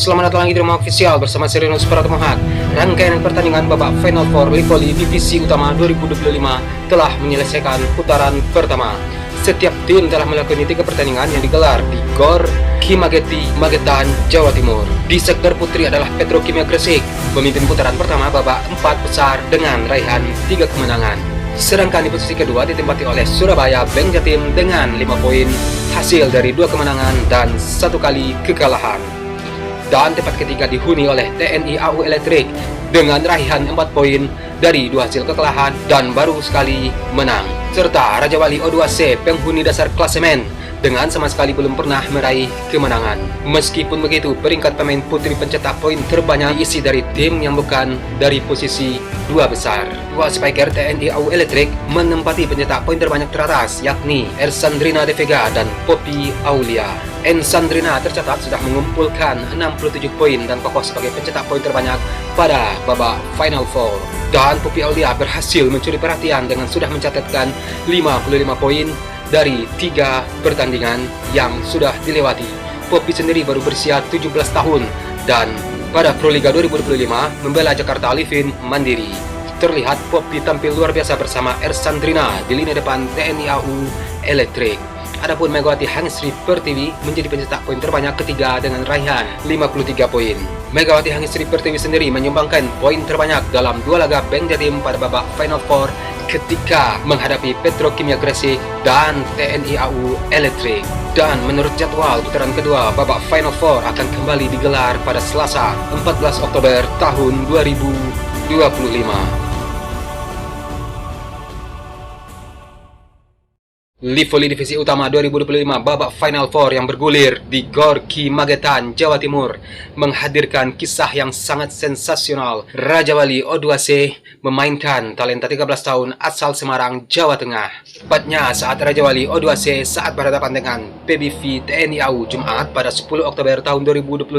Selamat datang lagi di Rumah Official bersama Serenus Pratomohak. Rangkaian pertandingan babak Final Four Livoli Divisi Utama 2025 telah menyelesaikan putaran pertama. Setiap tim telah melakoni 3 pertandingan yang digelar di GOR Kimageti, Magetan, Jawa Timur. Di sektor putri adalah Petrokimia Gresik memimpin putaran pertama babak 4 besar dengan raihan 3 kemenangan. Sedangkan di posisi kedua ditempati oleh Surabaya Bank Jatim dengan 5 poin hasil dari 2 kemenangan dan 1 kali kekalahan. Dan tempat ketiga dihuni oleh TNI AU Elektrik dengan raihan 4 poin dari 2 hasil kekalahan dan baru sekali menang. Serta Raja Wali O2C penghuni dasar klasemen dengan sama sekali belum pernah meraih kemenangan. Meskipun begitu, peringkat pemain putri pencetak poin terbanyak diisi dari tim yang bukan dari posisi 2 besar. Dua spiker TNI AU Elektrik menempati pencetak poin terbanyak teratas, yakni Ersandrina De Vega dan Poppy Aulia. Sandrina tercatat sudah mengumpulkan 67 poin dan kokoh sebagai pencetak poin terbanyak pada babak Final Four. Dan Poppy Aulia berhasil mencuri perhatian dengan sudah mencatatkan 55 poin dari 3 pertandingan yang sudah dilewati. Poppy sendiri baru berusia 17 tahun dan pada Proliga 2025 membela Jakarta Livin Mandiri. Terlihat Poppy tampil luar biasa bersama Ersandrina di lini depan TNI AU Elektrik. Adapun Megawati Hangisri Pertiwi menjadi pencetak poin terbanyak ketiga dengan raihan 53 poin. Megawati Hangisri Pertiwi sendiri menyumbangkan poin terbanyak dalam 2 laga Bank Jatim pada babak Final Four ketika menghadapi Petrokimia Gresik dan TNI AU Elektrik. Dan menurut jadwal putaran kedua babak Final Four akan kembali digelar pada Selasa 14 Oktober tahun 2025. Livoli Divisi Utama 2025 babak Final Four yang bergulir di GOR Magetan, Jawa Timur menghadirkan kisah yang sangat sensasional. Raja Wali O2C memainkan talenta 13 tahun asal Semarang, Jawa Tengah. Tepatnya saat Raja Wali O2C saat berhadapan dengan PBV TNI AU Jumat pada 10 Oktober tahun 2025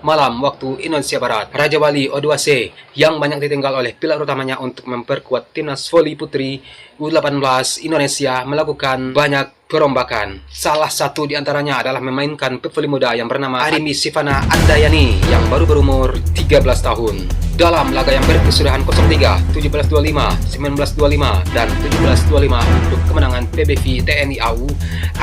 malam waktu Indonesia Barat. Raja Wali O2C yang banyak ditinggal oleh pilar utamanya untuk memperkuat timnas voli putri U18 Indonesia melakukan banyak perombakan. Salah satu di antaranya adalah memainkan pevoli muda yang bernama Arimbi Sivana Andayani yang baru berumur 13 tahun. Dalam laga yang berkesudahan 0-3, 17-25, 19-25, dan 17-25 untuk kemenangan PBV TNI AU,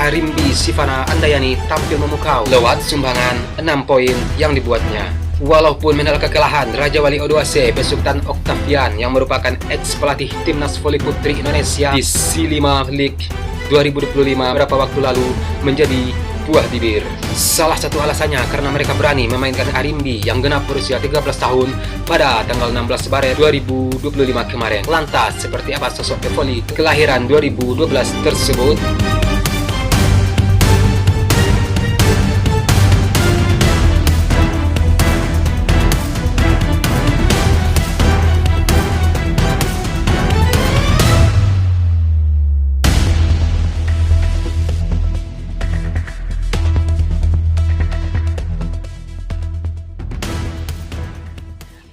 Arimbi Sivana Andayani tampil memukau lewat sumbangan 6 poin yang dibuatnya. Walaupun mendapat kekalahan, Raja Wali O2C Besutan Octavian yang merupakan ex-pelatih timnas voli putri Indonesia di C5 League 2025 beberapa waktu lalu menjadi buah bibir. Salah satu alasannya karena mereka berani memainkan Arimbi yang genap berusia 13 tahun pada tanggal 16 Maret 2025 kemarin. Lantas, seperti apa sosok pevoli kelahiran 2012 tersebut?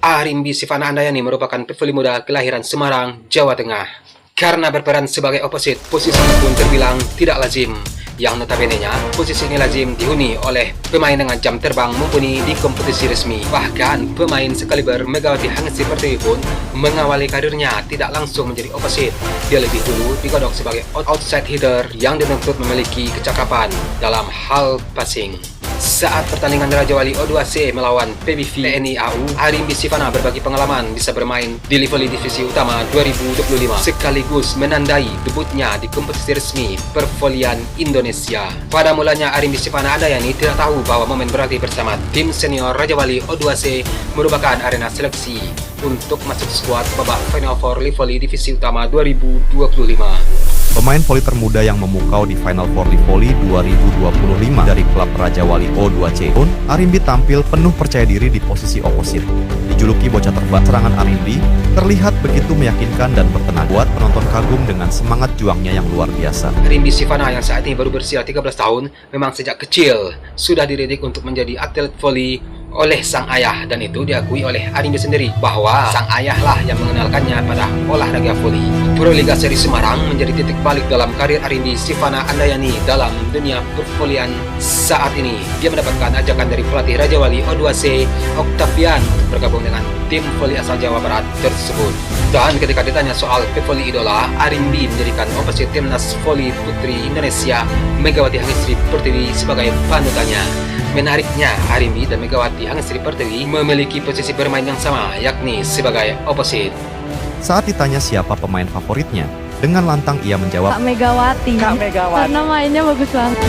Arimbi Sivana Andayani merupakan pevoli muda kelahiran Semarang, Jawa Tengah. Karena berperan sebagai oposit, posisinya pun terbilang tidak lazim. Yang notabene-nya, posisi ini lazim dihuni oleh pemain dengan jam terbang mumpuni di kompetisi resmi. Bahkan, pemain sekaliber Megawati Hangisri Pertiwi pun mengawali karirnya tidak langsung menjadi oposit. Dia lebih dulu digodok sebagai outside hitter yang dituntut memiliki kecakapan dalam hal passing. Saat pertandingan Raja Wali O2C melawan PBV TNI AU, Arimbi Sivana berbagi pengalaman bisa bermain di Livoli Divisi Utama 2025 sekaligus menandai debutnya di kompetisi resmi pervolian Indonesia. Pada mulanya Arimbi Sivana Andayani tidak tahu bahwa momen berlatih bersama tim senior Raja Wali O2C merupakan arena seleksi untuk masuk skuad babak Final Four Livoli Divisi Utama 2025. Pemain voli termuda yang memukau di Final Four Livoli 2025 dari klub Raja Wali O2C pun, Arimbi tampil penuh percaya diri di posisi oposit. Dijuluki bocah terbat, serangan Arimbi terlihat begitu meyakinkan dan bertenaga, buat penonton kagum dengan semangat juangnya yang luar biasa. Arimbi Sivana yang saat ini baru berusia 13 tahun memang sejak kecil sudah dididik untuk menjadi atlet voli oleh sang ayah, dan itu diakui oleh Arimbi sendiri bahwa sang ayah lah yang mengenalkannya pada olahraga voli. Pro Liga Seri Semarang menjadi titik balik dalam karir Arimbi Sivana Andayani dalam dunia pervolian saat ini. Dia mendapatkan ajakan dari pelatih Raja Wali O2C Octavian untuk bergabung dengan tim voli asal Jawa Barat tersebut. Dan ketika ditanya soal pevoli idola, Arimbi menjadikan opposite timnas voli putri Indonesia Megawati Hangestri Pertiwi sebagai panutannya. Menariknya, Arimbi dan Megawati Hangestri Pertiwi memiliki posisi bermain yang sama, yakni sebagai opposite. Saat ditanya siapa pemain favoritnya, dengan lantang ia menjawab, Kak Megawati. Karena mainnya bagus banget.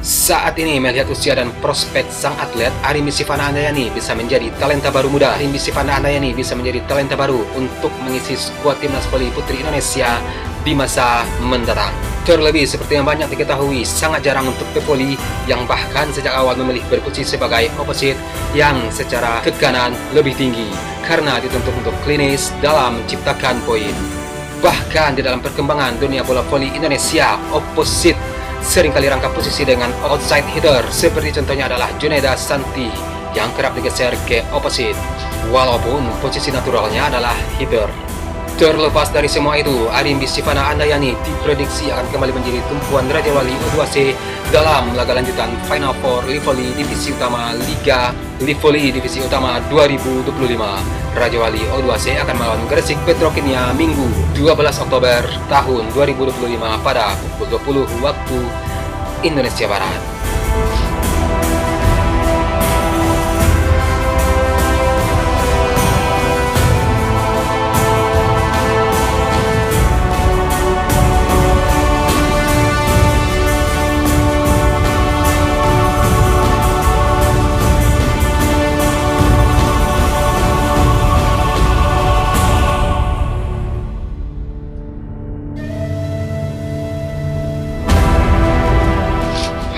Saat ini melihat usia dan prospek sang atlet, Arimbi Sivana Andayani bisa menjadi talenta baru muda. Arimbi Sivana Andayani bisa menjadi talenta baru untuk mengisi skuad timnas voli putri Indonesia di masa mendatang. Terlebih seperti yang banyak diketahui, sangat jarang untuk pevoli yang bahkan sejak awal memilih berposisi sebagai opposite yang secara tekanan lebih tinggi karena dituntut untuk klinis dalam menciptakan poin. Bahkan di dalam perkembangan dunia bola voli Indonesia, opposite seringkali rangkap posisi dengan outside hitter, seperti contohnya adalah Juneda Santi yang kerap digeser ke opposite walaupun posisi naturalnya adalah hitter. Terlepas dari semua itu, Arimbi Sivana Andayani diprediksi akan kembali menjadi tumpuan Raja Wali O2C dalam laga lanjutan Final Four Livoli Divisi Utama Liga Livoli Divisi Utama 2025. Raja Wali O2C akan melawan Gresik Petrokimia Minggu 12 Oktober tahun 2025 pada pukul 20 waktu Indonesia Barat.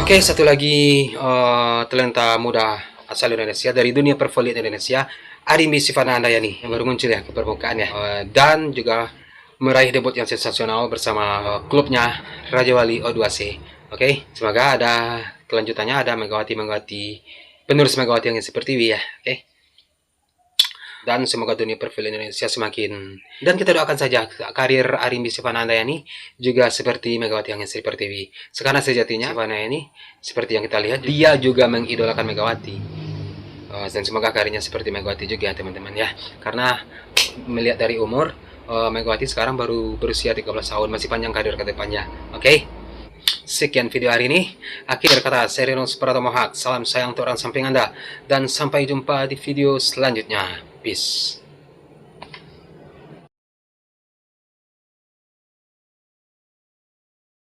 Oke, satu lagi talenta muda asal Indonesia dari dunia pervolian Indonesia, Arimbi Sivana Andayani yang baru muncul ya ke permukaan ya, dan juga meraih debut yang sensasional bersama klubnya Raja Wali O2C. Oke, semoga ada kelanjutannya, ada Megawati penerus Megawati yang seperti ini ya. Oke. Dan semoga dunia perfil Indonesia semakin, dan kita doakan saja karir Arimbi Sivana Andayani juga seperti Megawati Hangestri Pertiwi. Sekarang sejatinya Sivana ini seperti yang kita lihat, dia juga mengidolakan Megawati, dan semoga karirnya seperti Megawati juga teman-teman ya. Karena melihat dari umur, Megawati sekarang baru berusia 13 tahun, masih panjang karir ke depannya. Oke. Sekian video hari ini. Akhir kata, saya Renus Pratomo Haq. Salam sayang untuk orang samping Anda, dan sampai jumpa di video selanjutnya. Peace.